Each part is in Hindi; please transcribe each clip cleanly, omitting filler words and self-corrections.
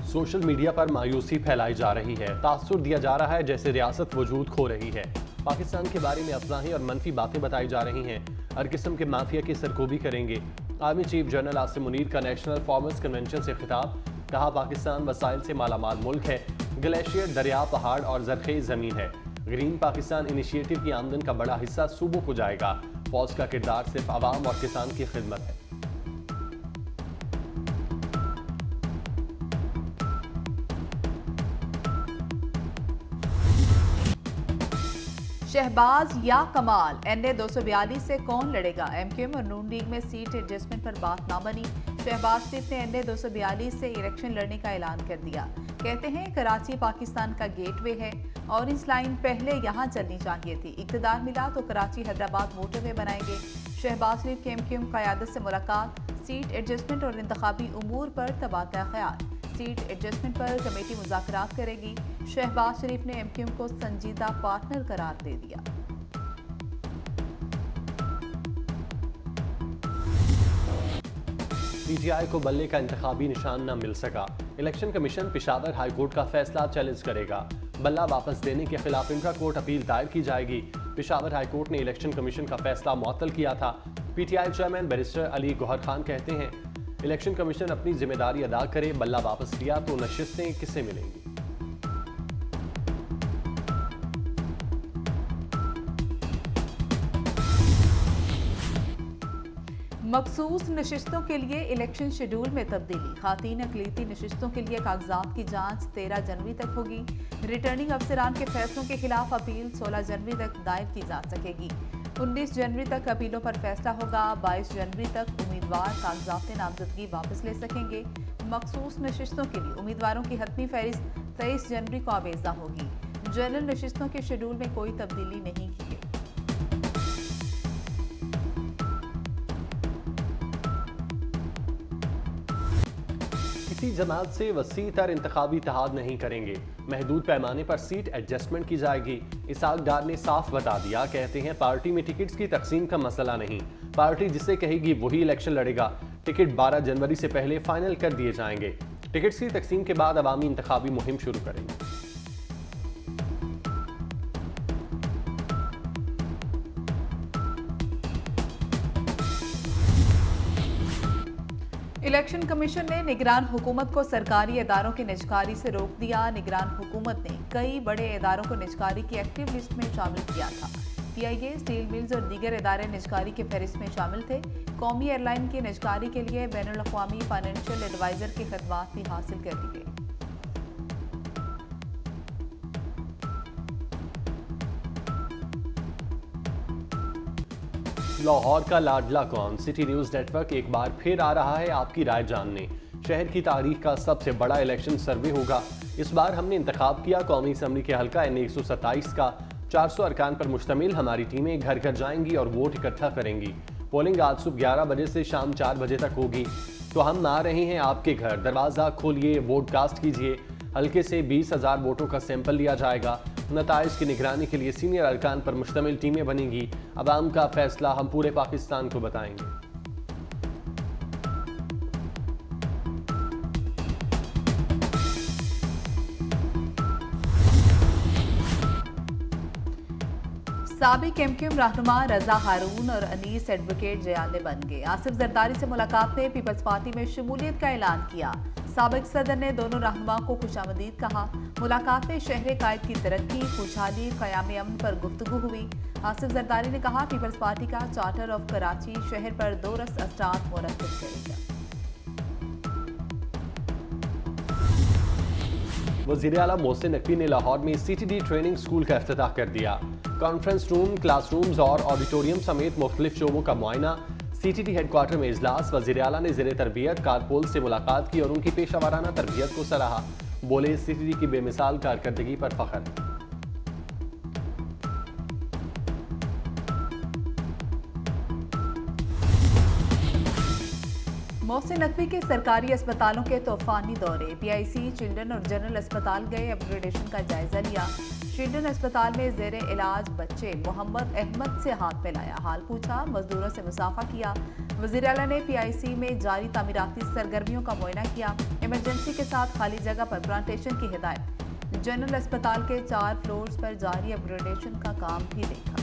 सोशल मीडिया पर मायूसी फैलाई जा रही है। तासुर दिया जा रहा है जैसे रियासत वजूद खो रही है। पाकिस्तान के बारे में अफवाहें और मनफी बातें बताई जा रही हैं। हर किस्म के माफिया की सरकोबी करेंगे। Army chief general Asim Munir का नेशनल फार्मर्स कन्वेंशन से खिताब। कहा, पाकिस्तान वसाइल से मालामाल मुल्क है। ग्लेशियर, दरिया, पहाड़ और जरखेज जमीन है। ग्रीन पाकिस्तान इनिशिएटिव की आमदन का बड़ा हिस्सा सूबों को जाएगा। फौज का किरदार सिर्फ आवाम और किसान की खिदमत है। शहबाज या कमाल, NA 242 से कौन लड़ेगा? MQM और नून लीग में सीट एडजस्टमेंट पर बात ना बनी। शहबाज शरीफ ने NA 242 से इलेक्शन लड़ने का ऐलान कर दिया। कहते हैं कराची पाकिस्तान का गेटवे है। ऑरेंज लाइन पहले यहाँ चलनी चाहिए थी। इक़्तिदार मिला तो कराची हैदराबाद मोटरवे बनाएंगे। शहबाज शरीफ की MQM क़यादत से मुलाकात। सीट एडजस्टमेंट और इंतखाबी उमूर पर तबादला ख्याल। सीट एडजस्टमेंट पर कमेटी मुज़ाकरात करेगी। शहबाज शरीफ ने MQM को संजीदा पार्टनर करार दे दिया। PTI को बल्ले का इंतखाबी निशान न मिल सका। Election commission Peshawar high court का फैसला चैलेंज करेगा। बल्ला वापस देने के खिलाफ इंट्रा कोर्ट अपील दायर की जाएगी। पेशावर हाई कोर्ट ने इलेक्शन कमीशन का फैसला मुअत्तल किया था। PTI chairman barrister Ali Gauhar Khan कहते हैं, इलेक्शन कमीशन अपनी जिम्मेदारी अदा करे। बल्ला वापस लिया तो नशिस्तें किससे मिलेंगी? मखसूस नशिस्तों के लिए इलेक्शन शेड्यूल में तब्दीली। खातीन अक़लीती नशिस्तों के लिए कागजात की जांच 13 जनवरी तक होगी। रिटर्निंग अफसरान के फैसलों के खिलाफ अपील 16 जनवरी तक दायर की जा सकेगी। 19 जनवरी तक अपीलों पर फैसला होगा। 22 जनवरी तक उम्मीदवार कागजात नामजदगी वापस ले सकेंगे। मखसूस नशिस्तों के लिए उम्मीदवारों की हतमी फहरिस्त 23 जनवरी को आवेजा होगी। जनरल नशिस्तों के शेड्यूल में कोई तब्दीली नहीं की गई। किसी जमात से वसी तर इंतखाबी इत्तेहाद नहीं करेंगे। महदूद पैमाने पर सीट एडजस्टमेंट की जाएगी। इसाक डार ने साफ बता दिया। कहते हैं, पार्टी में टिकट्स की तकसीम का मसला नहीं। पार्टी जिसे कहेगी वही इलेक्शन लड़ेगा। टिकट 12 जनवरी से पहले फाइनल कर दिए जाएंगे। टिकट्स की तकसीम के बाद अवामी इंतखाबी मुहिम शुरू करेंगे। इलेक्शन कमीशन ने निगरान हुकूमत को सरकारी इदारों की निजकारी से रोक दिया। निगरान हुकूमत ने कई बड़े इदारों को निजकारी की एक्टिव लिस्ट में शामिल किया था। PIA, स्टील मिल्स और दीगर इदारे निजकारी की फहरिस्त में शामिल थे। कौमी एयरलाइन की निजकारी के लिए बैनुल अक़वामी फाइनेंशियल एडवाइजर की खदमात भी हासिल कर ली गई। लाहौर का लाडला कौन? सिटी न्यूज़ नेटवर्क एक बार फिर आ रहा है आपकी राय जानने। शहर की तारीख का सबसे बड़ा इलेक्शन सर्वे होगा। इस बार हमने इंतखाब किया कौमी असम्बली के हल्का NA 127 का। 400 अरकान पर मुश्तमिल हमारी टीमें घर घर जाएंगी और वोट इकट्ठा करेंगी। पोलिंग आज सुबह 11 बजे से शाम 4 बजे तक होगी। तो हम आ रहे हैं आपके घर। दरवाज़ा खोलिए, वोट कास्ट कीजिए। हल्के से 20,000 वोटों का सैंपल लिया जाएगा। नताइज की निगरानी के लिए सीनियर अरकान पर मुश्तमिल टीमें बनेंगी। अवाम का फैसला हम पूरे पाकिस्तान को बताएंगे। साबिक MQM रहनुमा रजा हारून और अनीस एडवोकेट जयाले बन गए। आसिफ जरदारी से मुलाकात में पीपल्स पार्टी में शमूलियत का ऐलान किया। साबिक सदर ने दोनों रहनुमा को खुशामदीद कहा। मुलाकात में शहर कायद की तरक्की, खुशहाली, क़याम अमन पर गुफ्तगू हुई। आसिफ जरदारी ने कहा, पीपल्स पार्टी का चार्टर ऑफ कराची शहर पर 2 रस अस्टात मुरतब करेगा। वज़ीर आला मोहसिन नकवी ने लाहौर में CTD ट्रेनिंग स्कूल का इफ्तिताह कर दिया। कॉन्फ्रेंस रूम, क्लासरूम्स और ऑडिटोरियम समेत मुख्तलिफ शोबों का मुआयना। CTD हेडक्वार्टर में इजलास। वज़ीर आला ने ज़ेरे तरबियत कारपोल से मुलाकात की और उनकी पेशा वाराना तरबियत को सराहा। बोले, CTD की बेमिसाल कारकर्दगी पर फख्र। मोहसिन नकवी के सरकारी अस्पतालों के तूफानी दौरे। PIC, चिल्ड्रन और जनरल अस्पताल गए, अपग्रेडेशन का जायजा लिया। चिल्ड्रन अस्पताल में जेर इलाज बच्चे मोहम्मद अहमद से हाथ मिलाया, हाल पूछा, मजदूरों से मुसाफा किया। वज़ीर आला ने PIC में जारी तामीराती सरगर्मियों का मुआयना किया। इमरजेंसी के साथ खाली जगह पर प्लांटेशन की हिदायत। जनरल अस्पताल के 4 फ्लोर्स पर जारी अपग्रेडेशन का काम भी देखा।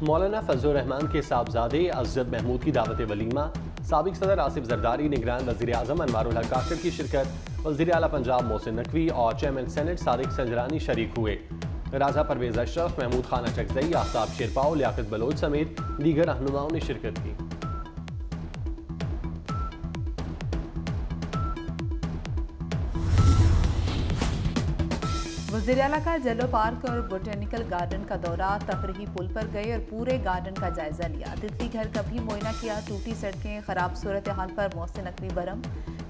मौलाना फजलुर रहमान के साहबजादे अज़द महमूद की दावत वलीमा, साबिक सदर आसिफ जरदारी, निगरान वज़ीर आज़म अनवारुल हक काकड़ की शिरकत, वज़ीर आला पंजाब मोहसिन नकवी और चेयरमैन सेनेट सादिक संजरानी शरीक हुए। राजा परवेज़ अशरफ, महमूद खान अचकज़ई, आफ्ताब शेरपाओ, लियाकत बलोच समेत दीगर रहनुमाओं ने शिरकत की। वज़ीर आला का जेलो पार्क और बोटेनिकल गार्डन का दौरा, तफरीही पुल पर गए और पूरे गार्डन का जायजा लिया। तितली घर का भी मुआयना किया। टूटी सड़कें, खराब सूरत हाल पर मोहसिन नकवी बरम।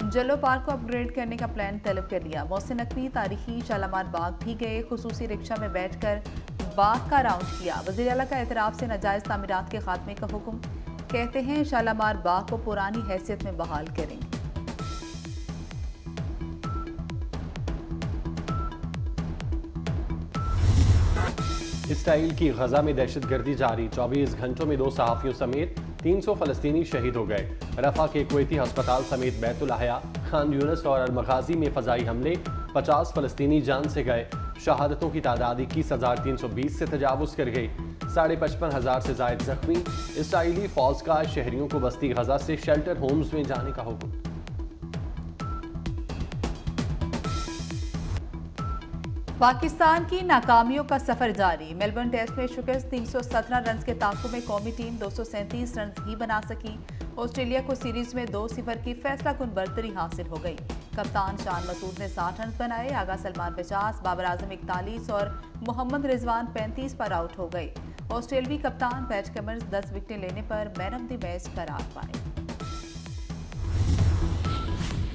जेलो पार्क को अपग्रेड करने का प्लान तलब कर लिया। मोहसिन नकवी तारीखी शालामार बाग भी गए। खुसूसी रिक्शा में बैठकर बाग का राउंड किया। वज़ीर आला का एतराफ़ से नाजायज़ तामीरात के खात्मे का हुक्म। कहते हैं शालामार बाग को पुरानी हैसियत में बहाल करेंगे। इसराइल की गजा में दहशतगर्दी जारी, 24 घंटों में 2 सहाफ़ियों समेत 300 फ़लस्तीनी शहीद हो गए। रफ़ा के कुवैती अस्पताल समेत बैतुल अहया, खान यूनिस और अल मगाज़ी में फ़ज़ाई हमले, 50 फ़लस्तीनी जान से गए। शहादतों की तादाद 21,320 से तजावुज़ कर गई। 55,500 से ज़ायद ज़ख्मी। इसराइली फ़ौज का शहरियों को बस्ती गजा से शेल्टर होम्स में जाने का हुक्म। पाकिस्तान की नाकामियों का सफर जारी। मेलबर्न टेस्ट में शिकस्त, 317 रन के ताक़ुब में कौमी टीम 237 रन ही बना सकी। ऑस्ट्रेलिया को सीरीज में 2-0 की फैसलाकुन बर्तरी हासिल हो गई। कप्तान शान मसूद ने 60 रन बनाए। आगा सलमान 50, बाबर आजम 41 और मोहम्मद रिजवान 35 पर आउट हो गए। ऑस्ट्रेलवी कप्तान पैट कमिंस 10 विकेटें लेने पर मैन ऑफ द मैच करार पाए।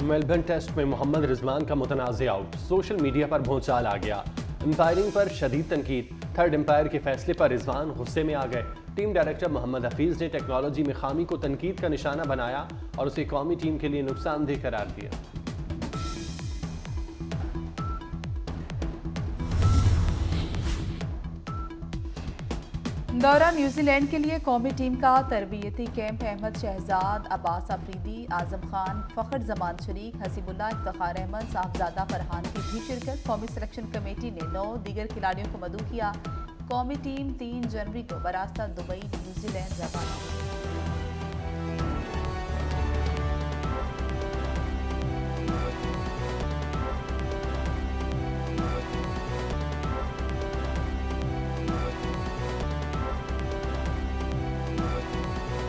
मेलबर्न टेस्ट में मोहम्मद रिजवान का मुतनाज़ आउट, सोशल मीडिया पर भूचाल आ गया। अंपायरिंग पर शदीद तनकीद, थर्ड अंपायर के फैसले पर रिजवान गुस्से में आ गए। टीम डायरेक्टर मोहम्मद हफीज़ ने टेक्नोलॉजी में खामी को तनकीद का निशाना बनाया और उसे कौमी टीम के लिए नुकसानदेह करार दिया। दौरा न्यूजीलैंड के लिए कौमी टीम का तरबियती कैंप। अहमद शहजाद, अब्बास अफरीदी, आजम खान, फ़खर जमान शरीक, हसीबुल्लाह, इफ्तिखार अहमद, साहबजादा फरहान की भी शिरकत। कौमी सिलेक्शन कमेटी ने 9 दीगर खिलाड़ियों को मदऊ किया। कौमी टीम 3 जनवरी को बरास्ता दुबई न्यूजीलैंड रवाना।